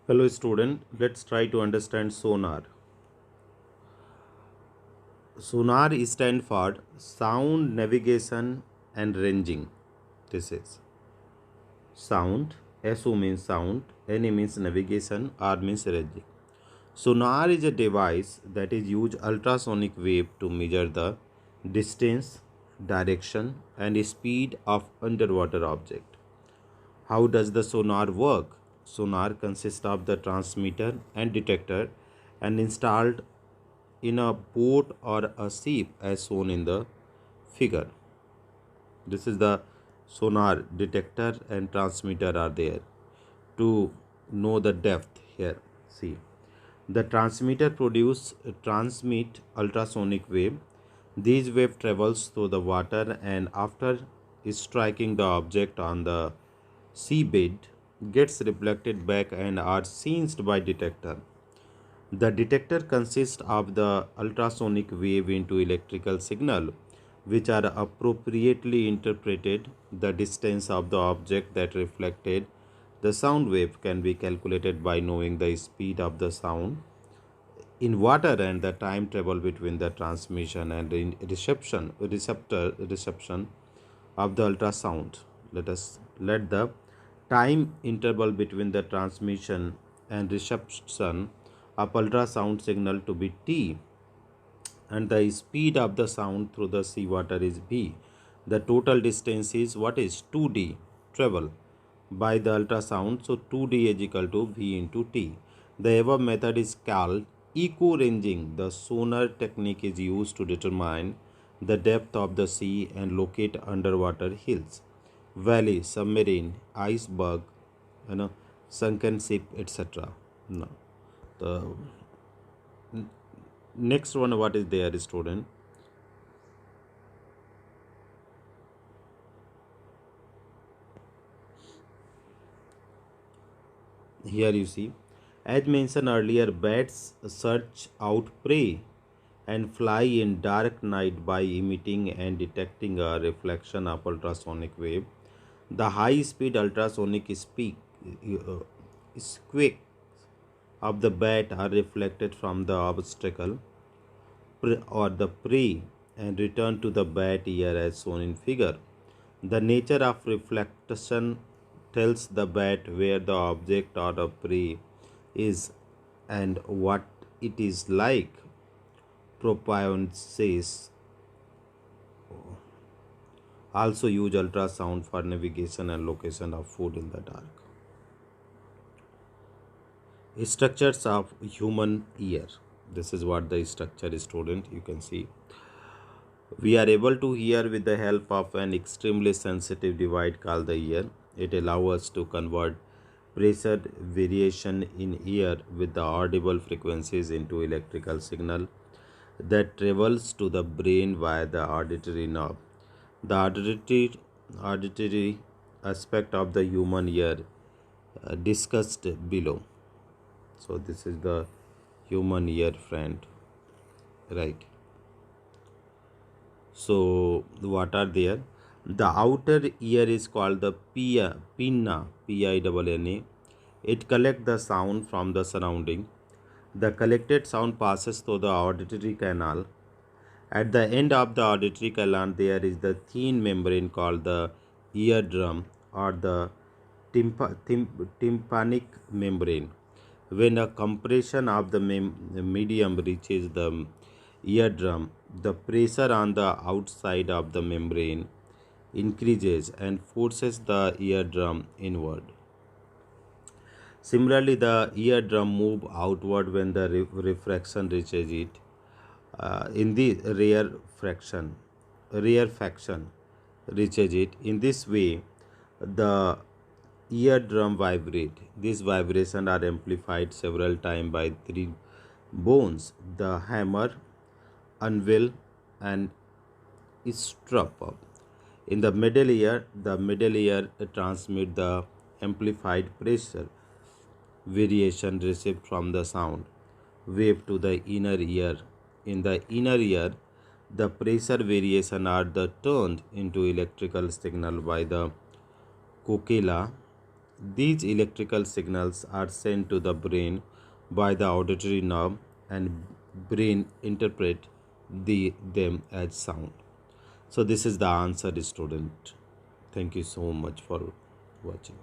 Hello student, let's try to understand sonar. Sonar stands for sound navigation and ranging. This is sound, SO means sound, NA means navigation, R means ranging. Sonar is a device that is used ultrasonic wave to measure the distance, direction and speed of underwater object. How does the sonar work? Sonar consists of the transmitter and detector and installed in a boat or a ship as shown in the figure. This is the sonar detector and transmitter are there to know the depth here. See, the transmitter transmit ultrasonic wave. These wave travels through the water and after striking the object on the seabed gets reflected back and are sensed by detector. The detector consists of the ultrasonic wave into electrical signal which are appropriately interpreted. The distance of the object that reflected the sound wave can be calculated by knowing the speed of the sound in water and the time travel between the transmission and reception of the ultrasound. Let the time interval between the transmission and reception of ultrasound signal to be t, and the speed of the sound through the seawater is v. The total distance is what is 2d travel by the ultrasound. So 2d is equal to v into t. The above method is called eco-ranging. The sonar technique is used to determine the depth of the sea and locate underwater hills, valley, submarine, iceberg, sunken ship, etc. No. The next one, what is there, student? Here you see, as mentioned earlier, bats search out prey and fly in dark night by emitting and detecting a reflection of ultrasonic wave. The high-speed ultrasonic squeak of the bat are reflected from the obstacle or the prey and return to the bat ear as shown in figure. The nature of reflection tells the bat where the object or the prey is and what it is like. Propionces also use ultrasound for navigation and location of food in the dark. Structures of human ear. This is what the structure is, student. You can see. We are able to hear with the help of an extremely sensitive device called the ear. It allows us to convert pressure variation in ear with the audible frequencies into electrical signal that travels to the brain via the auditory nerve. The auditory aspect of the human ear discussed below. So this is the human ear, friend, right? So what are there? The outer ear is called the pinna, Pinna. It collects the sound from the surrounding. The collected sound passes through the auditory canal. At the end of the auditory canal, there is the thin membrane called the eardrum or the tympanic membrane. When a compression of the medium reaches the eardrum, the pressure on the outside of the membrane increases and forces the eardrum inward. Similarly, the eardrum moves outward when the refraction reaches it. In the rear faction reaches it. In this way, the eardrum vibrate. These vibrations are amplified several times by three bones: the hammer, anvil, and strap. In the middle ear transmit the amplified pressure variation received from the sound wave to the inner ear. In the inner ear, the pressure variation are turned into electrical signal by the cochlea These electrical signals are sent to the brain by the auditory nerve, and brain interpret them as sound. So this is the answer, student. Thank you so much for watching.